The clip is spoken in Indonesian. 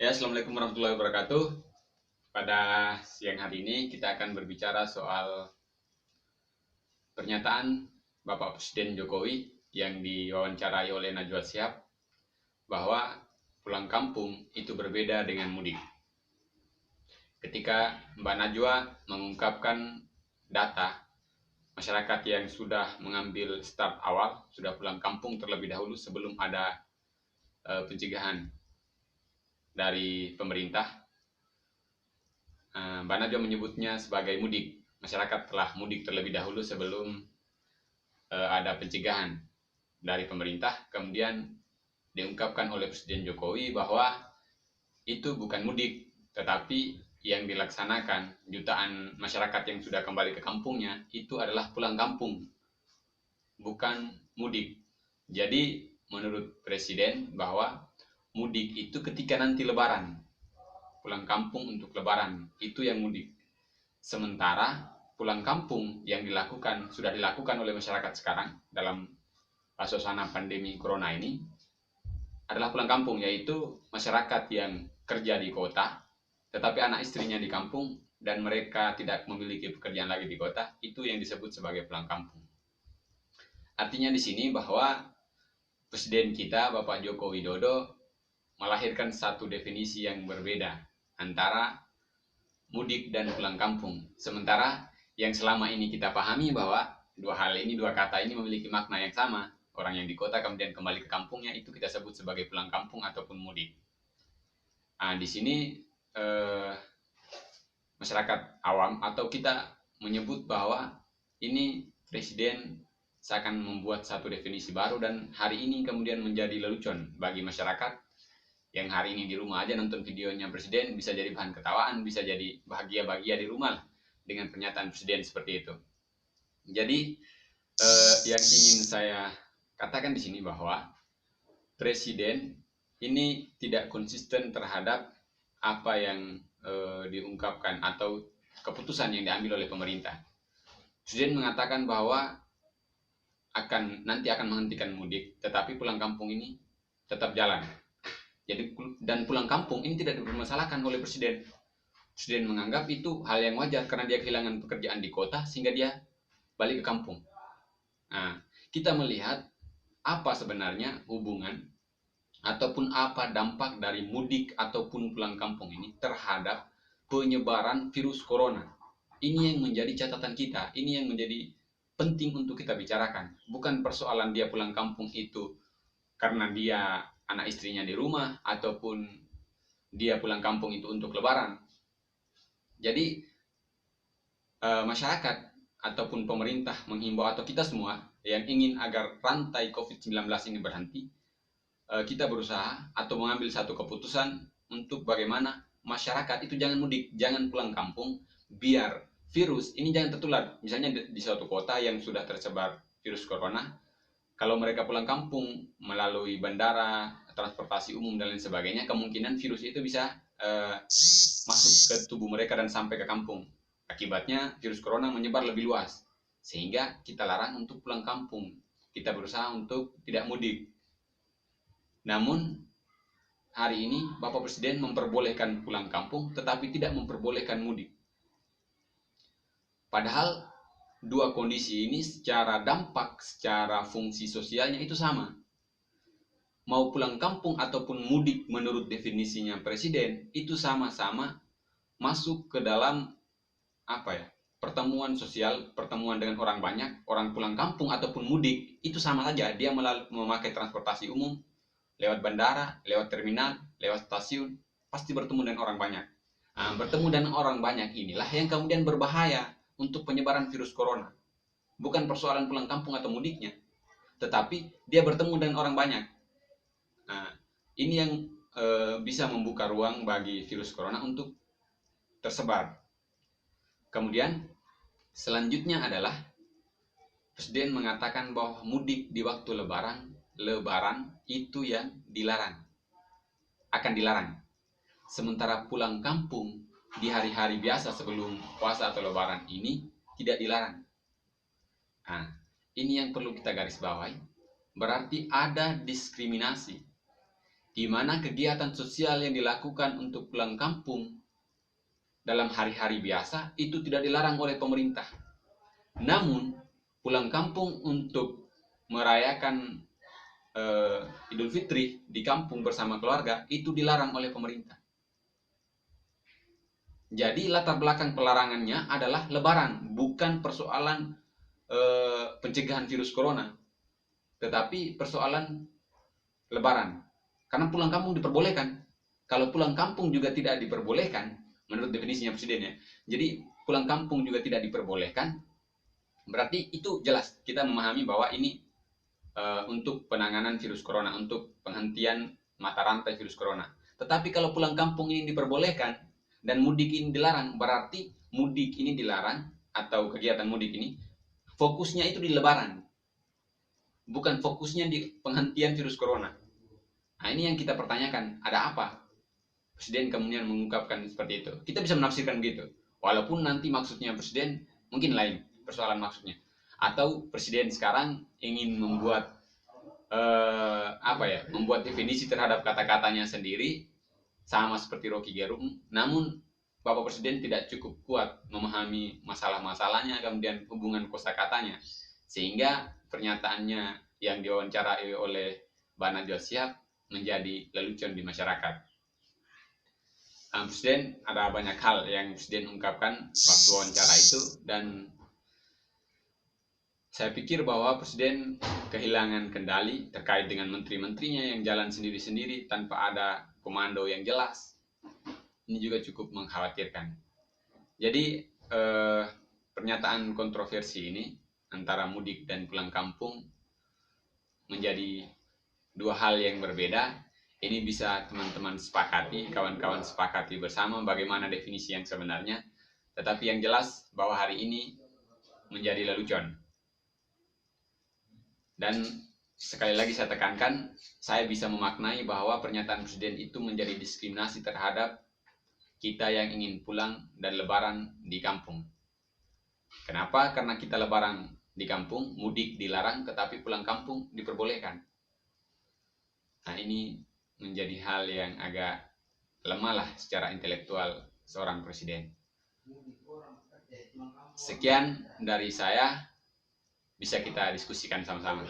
Ya, Assalamualaikum warahmatullahi wabarakatuh. Pada siang hari ini kita akan berbicara soal pernyataan Bapak Presiden Jokowi yang diwawancarai oleh Najwa Shihab bahwa pulang kampung itu berbeda dengan mudik. Ketika Mbak Najwa mengungkapkan data masyarakat yang sudah mengambil start awal, sudah pulang kampung terlebih dahulu sebelum ada pencegahan dari pemerintah. Mbak Najwa menyebutnya sebagai mudik. Masyarakat telah mudik terlebih dahulu sebelum ada pencegahan dari pemerintah. Kemudian diungkapkan oleh Presiden Jokowi bahwa itu bukan mudik, tetapi yang dilaksanakan jutaan masyarakat yang sudah kembali ke kampungnya itu adalah pulang kampung, bukan mudik. Jadi menurut Presiden bahwa mudik itu ketika nanti Lebaran, pulang kampung untuk Lebaran, itu yang mudik. Sementara pulang kampung yang sudah dilakukan oleh masyarakat sekarang dalam suasana pandemi corona ini adalah pulang kampung, yaitu masyarakat yang kerja di kota tetapi anak istrinya di kampung dan mereka tidak memiliki pekerjaan lagi di kota, itu yang disebut sebagai pulang kampung. Artinya di sini bahwa Presiden kita Bapak Joko Widodo melahirkan satu definisi yang berbeda antara mudik dan pulang kampung. Sementara yang selama ini kita pahami bahwa dua kata ini memiliki makna yang sama. Orang yang di kota kemudian kembali ke kampungnya itu kita sebut sebagai pulang kampung ataupun mudik. Nah, di sini masyarakat awam atau kita menyebut bahwa ini Presiden seakan membuat satu definisi baru dan hari ini kemudian menjadi lelucon bagi masyarakat yang hari ini di rumah aja nonton videonya Presiden, bisa jadi bahan ketawaan, bisa jadi bahagia-bahagia di rumah dengan pernyataan Presiden seperti itu. Jadi yang ingin saya katakan di sini bahwa Presiden ini tidak konsisten terhadap apa yang diungkapkan atau keputusan yang diambil oleh pemerintah. Presiden mengatakan bahwa nanti akan menghentikan mudik, tetapi pulang kampung ini tetap jalan. Jadi dan pulang kampung ini tidak dipermasalahkan oleh Presiden. Presiden menganggap itu hal yang wajar karena dia kehilangan pekerjaan di kota sehingga dia balik ke kampung. Nah, kita melihat apa sebenarnya hubungan ataupun apa dampak dari mudik ataupun pulang kampung ini terhadap penyebaran virus corona. Ini yang menjadi catatan kita, ini yang menjadi penting untuk kita bicarakan. Bukan persoalan dia pulang kampung itu karena dia anak istrinya di rumah ataupun dia pulang kampung itu untuk Lebaran. Jadi masyarakat ataupun pemerintah menghimbau atau kita semua yang ingin agar rantai COVID-19 ini berhenti, kita berusaha atau mengambil satu keputusan untuk bagaimana masyarakat itu jangan mudik, jangan pulang kampung, biar virus ini jangan tertular. Misalnya di suatu kota yang sudah tersebar virus corona, kalau mereka pulang kampung melalui bandara, transportasi umum dan lain sebagainya, kemungkinan virus itu bisa masuk ke tubuh mereka dan sampai ke kampung. Akibatnya virus corona menyebar lebih luas, sehingga kita larang untuk pulang kampung. Kita berusaha untuk tidak mudik. Namun hari ini Bapak Presiden memperbolehkan pulang kampung tetapi tidak memperbolehkan mudik. Padahal dua kondisi ini secara dampak, secara fungsi sosialnya itu sama. Mau pulang kampung ataupun mudik menurut definisinya Presiden itu sama-sama masuk ke dalam pertemuan sosial, pertemuan dengan orang banyak. Orang pulang kampung ataupun mudik itu sama saja, dia memakai transportasi umum, lewat bandara, lewat terminal, lewat stasiun, pasti bertemu dengan orang banyak. Nah, bertemu dengan orang banyak inilah yang kemudian berbahaya untuk penyebaran virus corona. Bukan persoalan pulang kampung atau mudiknya, tetapi dia bertemu dengan orang banyak. Nah, ini yang bisa membuka ruang bagi virus corona untuk tersebar. Kemudian selanjutnya adalah Presiden mengatakan bahwa mudik di waktu Lebaran itu yang dilarang, akan dilarang. Sementara pulang kampung di hari-hari biasa sebelum puasa atau Lebaran ini tidak dilarang. Nah, ini yang perlu kita garis bawahi. Berarti ada diskriminasi. di mana kegiatan sosial yang dilakukan untuk pulang kampung dalam hari-hari biasa itu tidak dilarang oleh pemerintah. Namun, pulang kampung untuk merayakan Idul Fitri di kampung bersama keluarga itu dilarang oleh pemerintah. Jadi latar belakang pelarangannya adalah Lebaran, bukan persoalan pencegahan virus corona, tetapi persoalan Lebaran. Karena pulang kampung diperbolehkan. Kalau pulang kampung juga tidak diperbolehkan, menurut definisinya presiden ya. Jadi pulang kampung juga tidak diperbolehkan, berarti itu jelas kita memahami bahwa ini untuk penanganan virus corona, untuk penghentian mata rantai virus corona. Tetapi kalau pulang kampung ini diperbolehkan dan mudik ini dilarang, berarti mudik ini dilarang atau kegiatan mudik ini fokusnya itu di Lebaran, bukan fokusnya di penghentian virus corona. Nah, ini yang kita pertanyakan, ada apa? Presiden kemudian mengungkapkan seperti itu. Kita bisa menafsirkan begitu. Walaupun nanti maksudnya presiden mungkin lain persoalan maksudnya. Atau presiden sekarang ingin membuat membuat definisi terhadap kata-katanya sendiri sama seperti Rocky Gerung. Namun Bapak Presiden tidak cukup kuat memahami masalah-masalahnya, kemudian hubungan kosakatanya, sehingga pernyataannya yang diwawancarai oleh Mbak Najwa Shihab menjadi lelucon di masyarakat. Presiden ada banyak hal yang Presiden ungkapkan waktu wawancara itu, dan saya pikir bahwa Presiden kehilangan kendali terkait dengan menteri-menterinya yang jalan sendiri-sendiri tanpa ada komando yang jelas. Ini juga cukup mengkhawatirkan. Jadi pernyataan kontroversi ini antara mudik dan pulang kampung menjadi dua hal yang berbeda. Ini bisa teman-teman sepakati, kawan-kawan sepakati bersama bagaimana definisi yang sebenarnya. Tetapi yang jelas bahwa hari ini menjadi lelucon. Dan sekali lagi saya tekankan, saya bisa memaknai bahwa pernyataan Presiden itu menjadi diskriminasi terhadap kita yang ingin pulang dan lebaran di kampung. Kenapa? Karena kita lebaran di kampung, mudik dilarang, tetapi pulang kampung diperbolehkan. Nah, ini menjadi hal yang agak lemah lah secara intelektual seorang presiden. Sekian dari saya, bisa kita diskusikan sama-sama.